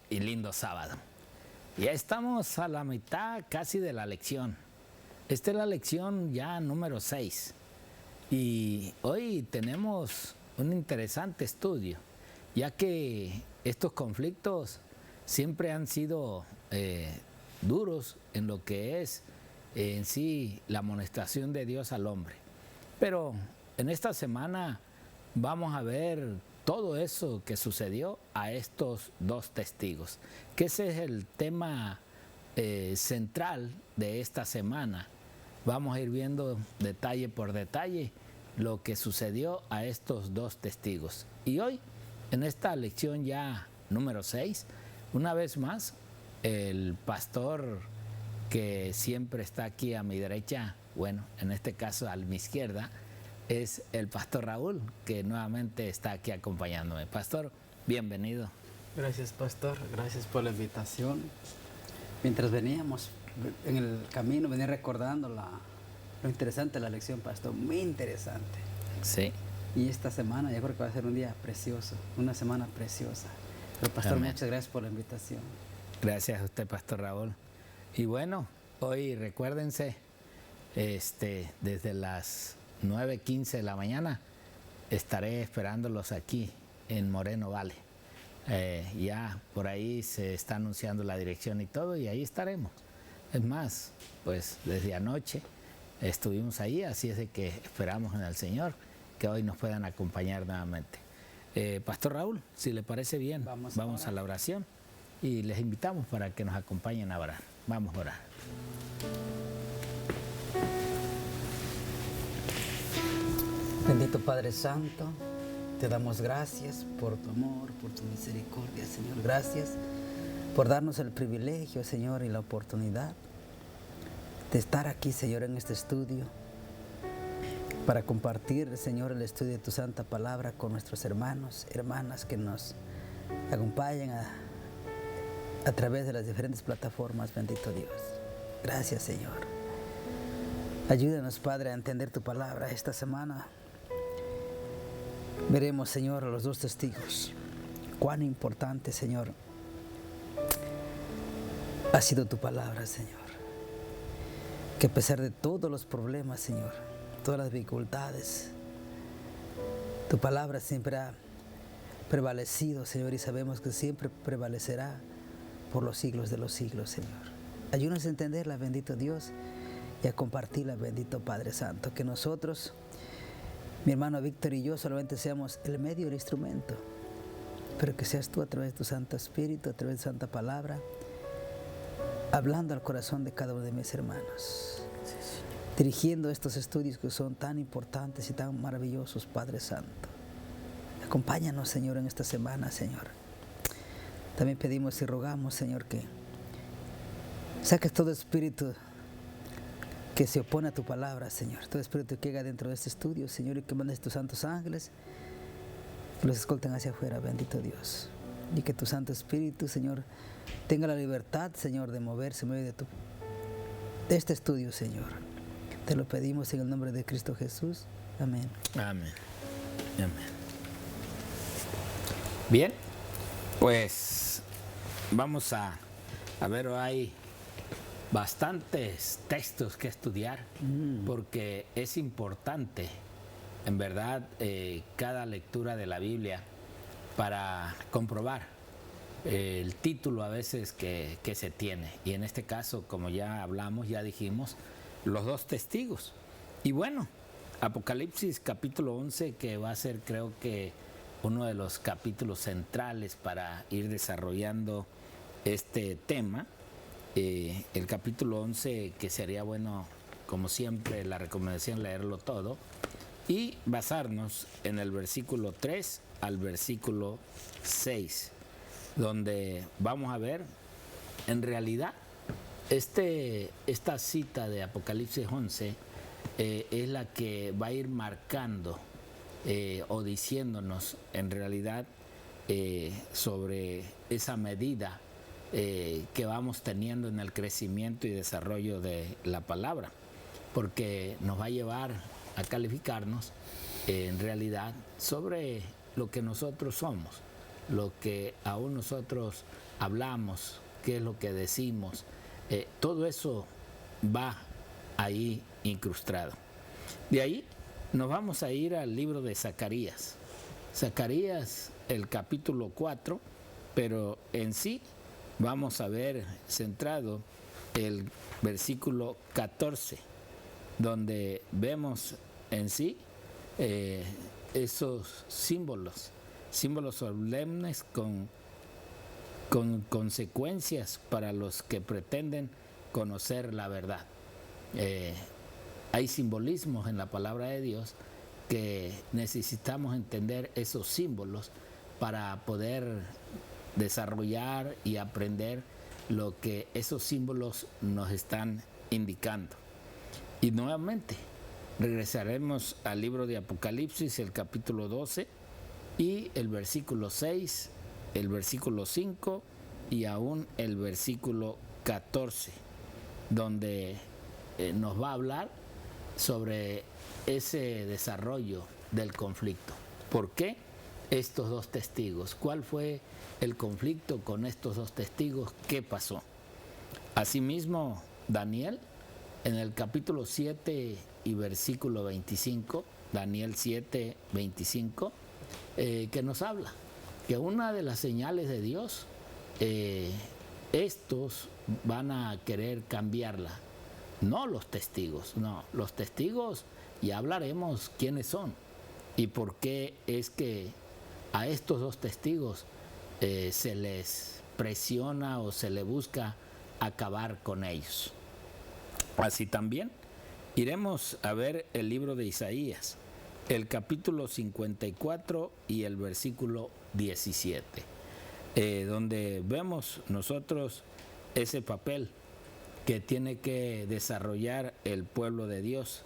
Y lindo sábado. Ya estamos a la mitad casi de la lección. Esta es la lección ya número 6. Y hoy tenemos un interesante estudio, ya que estos conflictos siempre han sido duros en lo que es en sí la amonestación de Dios al hombre. Pero en esta semana vamos a ver todo eso que sucedió a estos dos testigos, que ese es el tema central de esta semana. Vamos a ir viendo detalle por detalle lo que sucedió a estos dos testigos. Y hoy, en esta lección ya número 6, una vez más, el pastor que siempre está aquí a mi derecha, bueno, en este caso a mi izquierda, es el pastor Raúl, que nuevamente está aquí acompañándome. Pastor, bienvenido. Gracias, pastor. Gracias por la invitación. Mientras veníamos en el camino, venía recordando lo interesante de la lección, pastor. Muy interesante. Sí. Y esta semana yo creo que va a ser un día precioso, una semana preciosa. Pero, pastor, Amén. Muchas gracias por la invitación. Gracias a usted, pastor Raúl. Y bueno, hoy recuérdense, desde las 9:15 de la mañana estaré esperándolos aquí en Moreno Valley. Ya por ahí se está anunciando la dirección y todo, y ahí estaremos. Es más, pues desde anoche estuvimos ahí, así es de que esperamos en el Señor que hoy nos puedan acompañar nuevamente. Pastor Raúl, si le parece bien, vamos a la oración y les invitamos para que nos acompañen a orar. Vamos a orar. Bendito Padre Santo, te damos gracias por tu amor, por tu misericordia, Señor. Gracias por darnos el privilegio, Señor, y la oportunidad de estar aquí, Señor, en este estudio, para compartir, Señor, el estudio de tu santa palabra con nuestros hermanos, hermanas que nos acompañan a través de las diferentes plataformas, bendito Dios. Gracias, Señor. Ayúdanos, Padre, a entender tu palabra esta semana. Veremos, Señor, a los dos testigos. Cuán importante, Señor, ha sido tu palabra, Señor. Que a pesar de todos los problemas, Señor, todas las dificultades, tu palabra siempre ha prevalecido, Señor, y sabemos que siempre prevalecerá por los siglos de los siglos, Señor. Ayúdanos a entenderla, bendito Dios, y a compartirla, bendito Padre Santo. Que nosotros, mi hermano Víctor y yo, solamente seamos el medio, el instrumento, pero que seas tú a través de tu Santo Espíritu, a través de tu Santa Palabra, hablando al corazón de cada uno de mis hermanos, dirigiendo estos estudios que son tan importantes y tan maravillosos, Padre Santo. Acompáñanos, Señor, en esta semana, Señor. También pedimos y rogamos, Señor, que saques todo espíritu que se opone a tu palabra, Señor. Todo espíritu que llega dentro de este estudio, Señor, y que mandes tus santos ángeles, que los escolten hacia afuera, bendito Dios. Y que tu Santo Espíritu, Señor, tenga la libertad, Señor, de moverse en medio de este estudio, Señor. Te lo pedimos en el nombre de Cristo Jesús. Amén. Amén. Amén. Bien, pues vamos a ver, hay bastantes textos que estudiar, porque es importante, en verdad, cada lectura de la Biblia para comprobar el título a veces que se tiene. Y en este caso, como ya hablamos, ya dijimos, los dos testigos. Y bueno, Apocalipsis capítulo 11, que va a ser, creo que, uno de los capítulos centrales para ir desarrollando este tema. El capítulo 11, que sería bueno, como siempre, la recomendación leerlo todo y basarnos en el versículo 3 al versículo 6, donde vamos a ver, en realidad, esta cita de Apocalipsis 11 es la que va a ir marcando o diciéndonos, en realidad, sobre esa medida que vamos teniendo en el crecimiento y desarrollo de la palabra, porque nos va a llevar a calificarnos en realidad sobre lo que nosotros somos, lo que aún nosotros hablamos, qué es lo que decimos, todo eso va ahí incrustado. De ahí nos vamos a ir al libro de Zacarías. Zacarías, el capítulo 4, pero en sí vamos a ver centrado el versículo 14, donde vemos en sí esos símbolos solemnes con consecuencias para los que pretenden conocer la verdad. Hay simbolismos en la palabra de Dios que necesitamos entender esos símbolos para poder desarrollar y aprender lo que esos símbolos nos están indicando. Y nuevamente regresaremos al libro de Apocalipsis, el capítulo 12 y el versículo 6, el versículo 5 y aún el versículo 14, donde nos va a hablar sobre ese desarrollo del conflicto. ¿Por qué estos dos testigos? ¿Cuál fue el conflicto con estos dos testigos? ¿Qué pasó? Asimismo, Daniel, en el capítulo 7 y versículo 25, Daniel 7, 25, que nos habla que una de las señales de Dios, estos van a querer cambiarla. No los testigos, no, los testigos ya hablaremos quiénes son y por qué es que a estos dos testigos se les presiona o se le busca acabar con ellos. Así también iremos a ver el libro de Isaías, el capítulo 54 y el versículo 17, donde vemos nosotros ese papel que tiene que desarrollar el pueblo de Dios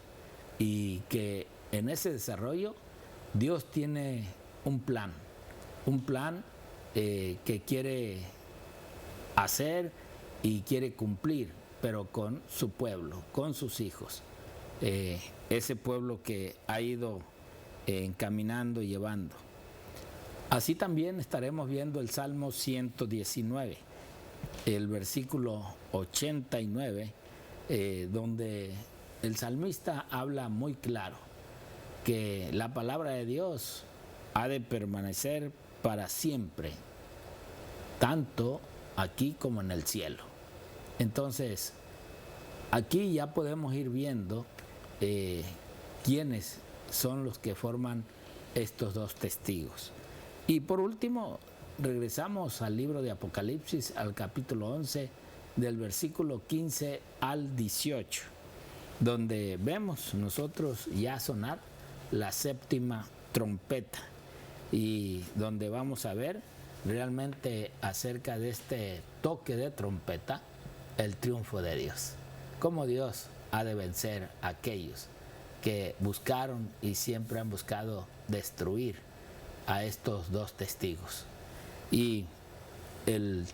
y que en ese desarrollo Dios tiene un plan que quiere hacer y quiere cumplir, pero con su pueblo, con sus hijos, ese pueblo que ha ido encaminando y llevando. Así también estaremos viendo el Salmo 119, el versículo 89, donde el salmista habla muy claro que la palabra de Dios ha de permanecer para siempre, tanto aquí como en el cielo. Entonces, aquí ya podemos ir viendo quiénes son los que forman estos dos testigos. Y por último, regresamos al libro de Apocalipsis, al capítulo 11, del versículo 15 al 18, donde vemos nosotros ya sonar la séptima trompeta y donde vamos a ver realmente acerca de este toque de trompeta, el triunfo de Dios. Cómo Dios ha de vencer a aquellos que buscaron y siempre han buscado destruir a estos dos testigos. Y el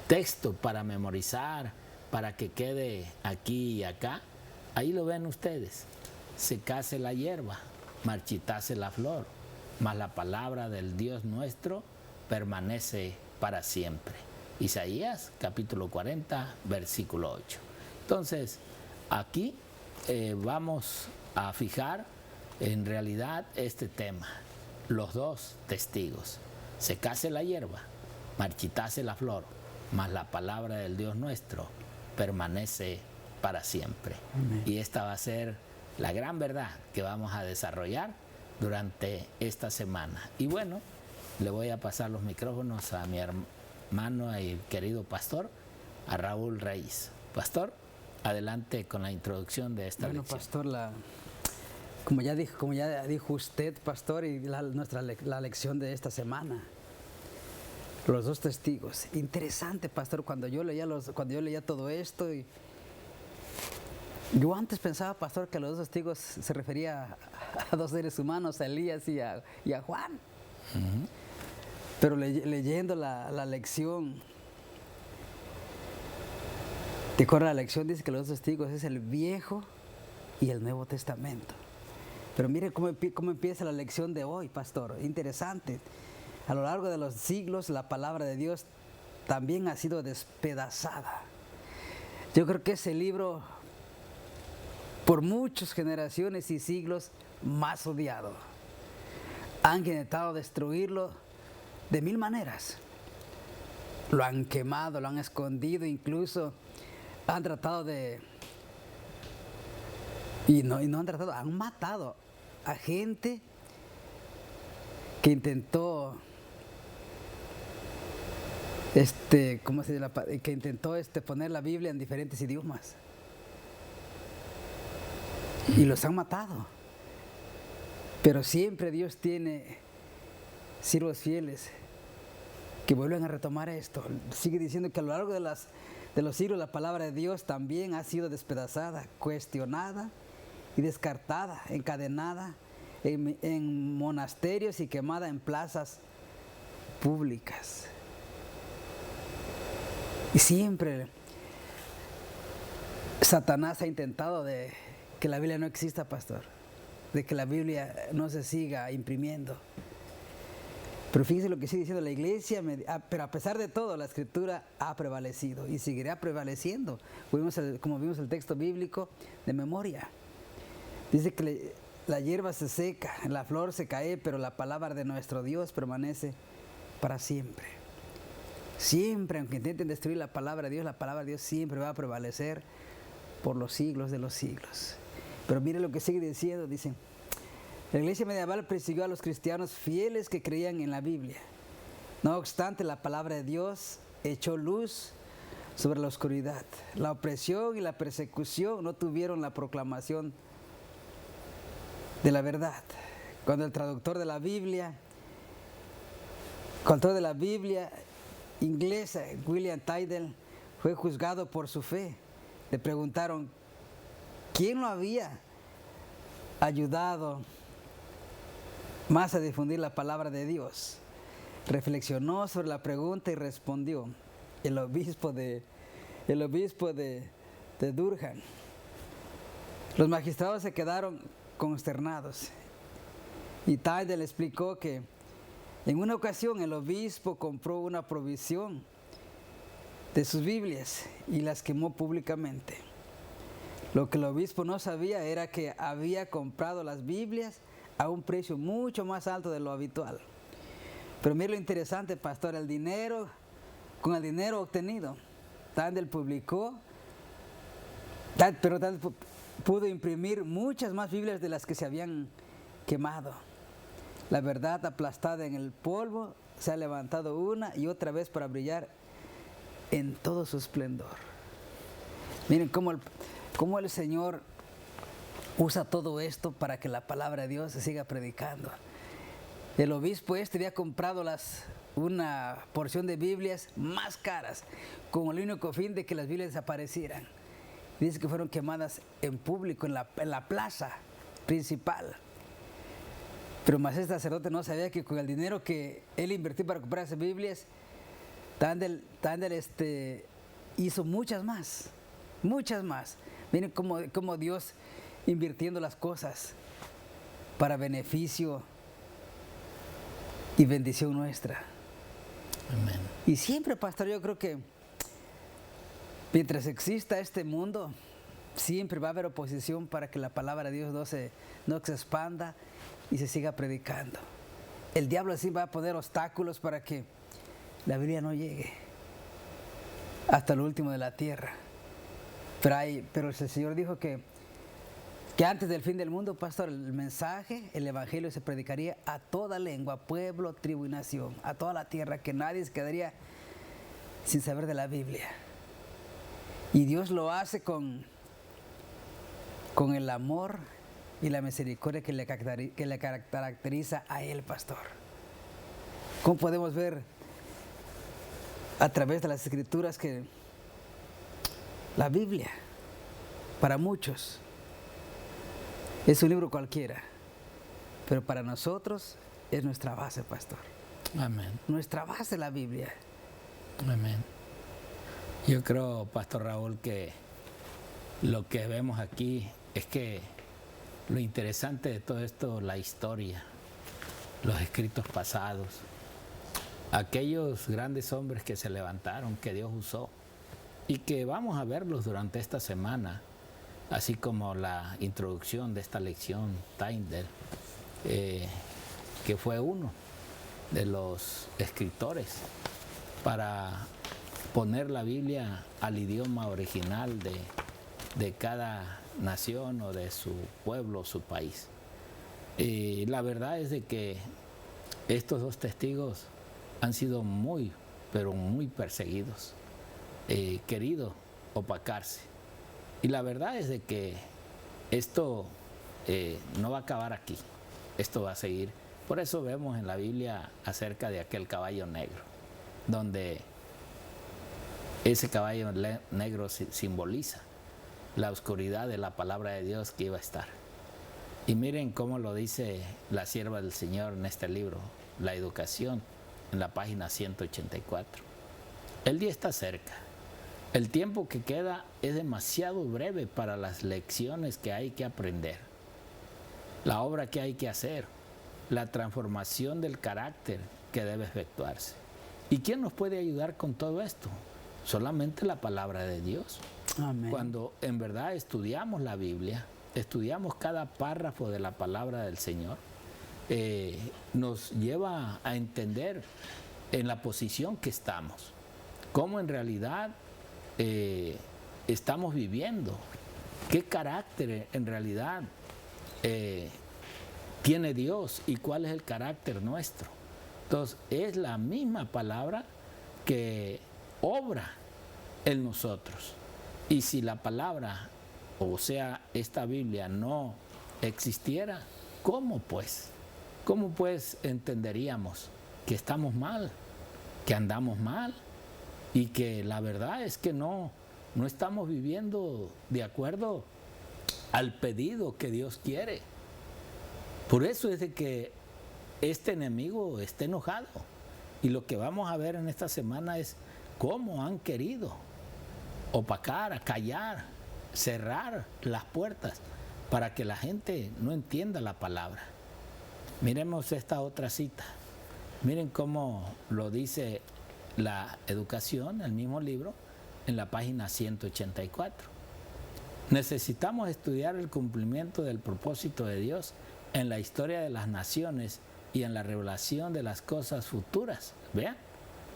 texto para memorizar, para que quede aquí y acá, ahí lo ven ustedes. Secase la hierba, marchitase la flor, mas la palabra del Dios nuestro permanece para siempre. Isaías capítulo 40, versículo 8. Entonces, aquí vamos a fijar en realidad este tema, los dos testigos. Secase la hierba, marchitase la flor, mas la palabra del Dios nuestro permanece para siempre. Amén. Y esta va a ser la gran verdad que vamos a desarrollar durante esta semana. Y bueno, le voy a pasar los micrófonos a mi hermano y querido pastor, a Raúl Reyes. Pastor, adelante con la introducción de esta lección. Pastor, como ya dijo usted, pastor, y la lección de esta semana, los dos testigos. Interesante, pastor, cuando yo leía todo esto, y yo antes pensaba, pastor, que los dos testigos se refería a dos seres humanos, a Elías y a Juan. Uh-huh. Pero leyendo la lección, ¿te acuerdas? La lección dice que los dos testigos es el Viejo y el Nuevo Testamento. Pero mire cómo empieza la lección de hoy, pastor. Interesante. a lo largo de los siglos la palabra de Dios también ha sido despedazada. Yo creo que ese libro, por muchas generaciones y siglos, más odiado. Han intentado destruirlo de mil maneras. Lo han quemado, lo han escondido, incluso han tratado de... Y no han tratado, han matado a gente que intentó ¿cómo se llama? Que intentó poner la Biblia en diferentes idiomas. Y los han matado. Pero siempre Dios tiene siervos fieles que vuelven a retomar esto. Sigue diciendo que a lo largo de los siglos la palabra de Dios también ha sido despedazada, cuestionada y descartada, encadenada en monasterios y quemada en plazas públicas. Y siempre Satanás ha intentado de que la Biblia no exista, pastor, de que la Biblia no se siga imprimiendo. Pero fíjese lo que sigue diciendo la iglesia, pero a pesar de todo, la escritura ha prevalecido y seguirá prevaleciendo. Como vimos el texto bíblico de memoria. Dice que la hierba se seca, la flor se cae, pero la palabra de nuestro Dios permanece para siempre. Siempre, aunque intenten destruir la palabra de Dios siempre va a prevalecer por los siglos de los siglos. Pero mire lo que sigue diciendo, dice: la iglesia medieval persiguió a los cristianos fieles que creían en la Biblia. No obstante, la palabra de Dios echó luz sobre la oscuridad. La opresión y la persecución no tuvieron la proclamación de la verdad. Cuando el traductor de la Biblia inglesa, William Tyndale, fue juzgado por su fe, le preguntaron quién lo había ayudado más a difundir la palabra de Dios. Reflexionó sobre la pregunta y respondió: el obispo de Durham. Los magistrados se quedaron consternados y Tyndale explicó que en una ocasión el obispo compró una provisión de sus Biblias y las quemó públicamente. Lo que el obispo no sabía era que había comprado las Biblias a un precio mucho más alto de lo habitual. Pero mire lo interesante, pastor, con el dinero obtenido, Tyndale pudo imprimir muchas más Biblias de las que se habían quemado. La verdad, aplastada en el polvo, se ha levantado una y otra vez para brillar en todo su esplendor. Miren cómo el Señor usa todo esto para que la palabra de Dios se siga predicando. El obispo había comprado una porción de Biblias más caras con el único fin de que las Biblias desaparecieran. Dice que fueron quemadas en público, en la plaza principal. Pero más este sacerdote no sabía que con el dinero que él invirtió para comprar esas Biblias, Tyndale hizo muchas más. Miren cómo Dios invirtiendo las cosas para beneficio y bendición nuestra. Amén. Y siempre, pastor, yo creo que mientras exista este mundo, siempre va a haber oposición para que la palabra de Dios no se expanda y se siga predicando. El diablo así va a poner obstáculos para que la Biblia no llegue hasta lo último de la tierra. Pero el Señor dijo que antes del fin del mundo, pastor, el mensaje, el evangelio se predicaría a toda lengua, pueblo, tribu y nación, a toda la tierra, que nadie se quedaría sin saber de la Biblia. Y Dios lo hace con el amor y la misericordia que le caracteriza a Él, pastor. ¿Cómo podemos ver a través de las Escrituras que la Biblia, para muchos, es un libro cualquiera, pero para nosotros es nuestra base, pastor? Amén. Nuestra base, la Biblia. Amén. Yo creo, pastor Raúl, que lo que vemos aquí es que lo interesante de todo esto, la historia, los escritos pasados, aquellos grandes hombres que se levantaron, que Dios usó, y que vamos a verlos durante esta semana, así como la introducción de esta lección, Tyndale, que fue uno de los escritores para poner la Biblia al idioma original de cada nación o de su pueblo o su país. La verdad es de que estos dos testigos han sido muy, pero muy perseguidos, querido opacarse. Y la verdad es de que esto no va a acabar aquí, esto va a seguir. Por eso vemos en la Biblia acerca de aquel caballo negro, donde ese caballo negro simboliza la oscuridad de la palabra de Dios que iba a estar. Y miren cómo lo dice la sierva del Señor en este libro, La Educación, en la página 184. El día está cerca. El tiempo que queda es demasiado breve para las lecciones que hay que aprender, la obra que hay que hacer, la transformación del carácter que debe efectuarse. ¿Y quién nos puede ayudar con todo esto? Solamente la palabra de Dios. Amén. Cuando en verdad estudiamos la Biblia, estudiamos cada párrafo de la palabra del Señor, nos lleva a entender en la posición que estamos, cómo en realidad estamos viviendo, qué carácter en realidad tiene Dios y cuál es el carácter nuestro. Entonces, es la misma palabra que obra en nosotros. Y si la palabra, o sea, esta Biblia no existiera, ¿cómo pues? ¿Cómo pues entenderíamos que estamos mal, que andamos mal y que la verdad es que no estamos viviendo de acuerdo al pedido que Dios quiere? Por eso es de que este enemigo está enojado. Y lo que vamos a ver en esta semana es cómo han querido opacar, acallar, cerrar las puertas para que la gente no entienda la palabra. Miremos esta otra cita. Miren cómo lo dice La Educación, el mismo libro, en la página 184. Necesitamos estudiar el cumplimiento del propósito de Dios en la historia de las naciones y en la revelación de las cosas futuras. ¿Vean?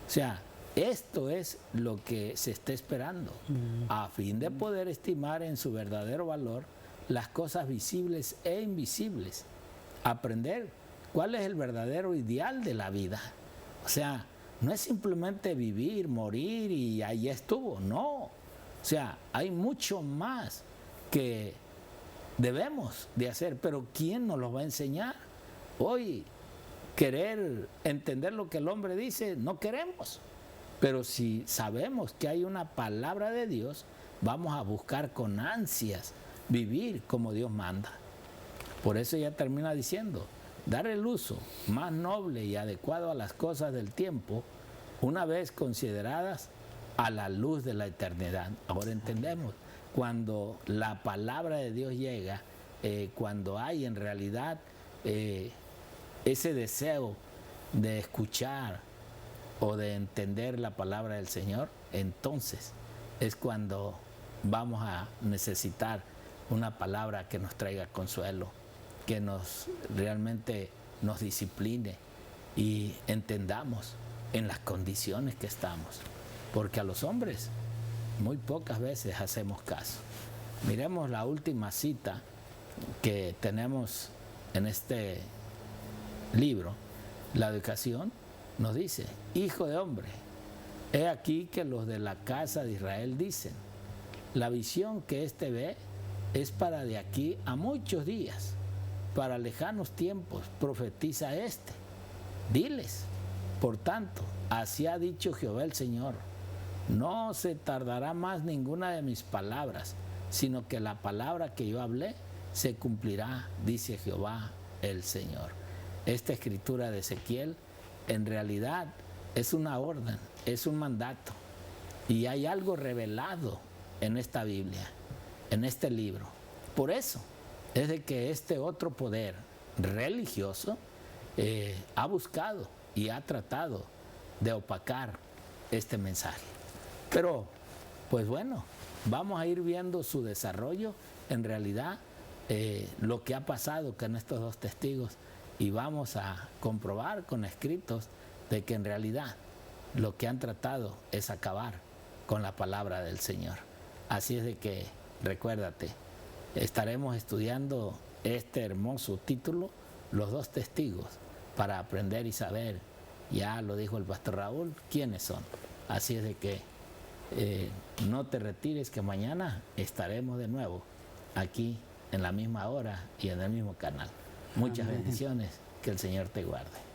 O sea, esto es lo que se está esperando, a fin de poder estimar en su verdadero valor las cosas visibles e invisibles. Aprender cuál es el verdadero ideal de la vida. O sea, no es simplemente vivir, morir y ahí estuvo, no. O sea, hay mucho más que debemos de hacer, pero ¿quién nos lo va a enseñar? Hoy, querer entender lo que el hombre dice, no queremos. Pero si sabemos que hay una palabra de Dios, vamos a buscar con ansias vivir como Dios manda. Por eso ya termina diciendo, dar el uso más noble y adecuado a las cosas del tiempo, una vez consideradas a la luz de la eternidad. Ahora entendemos, cuando la palabra de Dios llega, cuando hay en realidad ese deseo de escuchar o de entender la palabra del Señor, entonces es cuando vamos a necesitar una palabra que nos traiga consuelo, que realmente nos discipline y entendamos en las condiciones que estamos, porque a los hombres muy pocas veces hacemos caso. Miremos la última cita que tenemos en este libro, La Educación. Nos dice, hijo de hombre, he aquí que los de la casa de Israel dicen, la visión que éste ve es para de aquí a muchos días, para lejanos tiempos, profetiza éste. Diles, por tanto, así ha dicho Jehová el Señor, no se tardará más ninguna de mis palabras, sino que la palabra que yo hablé se cumplirá, dice Jehová el Señor. Esta escritura de Ezequiel en realidad es una orden, es un mandato. Y hay algo revelado en esta Biblia, en este libro. Por eso es de que este otro poder religioso ha buscado y ha tratado de opacar este mensaje. Pero, pues bueno, vamos a ir viendo su desarrollo, en realidad, lo que ha pasado con estos dos testigos, y vamos a comprobar con escritos de que en realidad lo que han tratado es acabar con la palabra del Señor. Así es de que, recuérdate, estaremos estudiando este hermoso título, Los dos testigos, para aprender y saber, ya lo dijo el pastor Raúl, quiénes son. Así es de que no te retires, que mañana estaremos de nuevo aquí en la misma hora y en el mismo canal. Muchas bendiciones, que el Señor te guarde.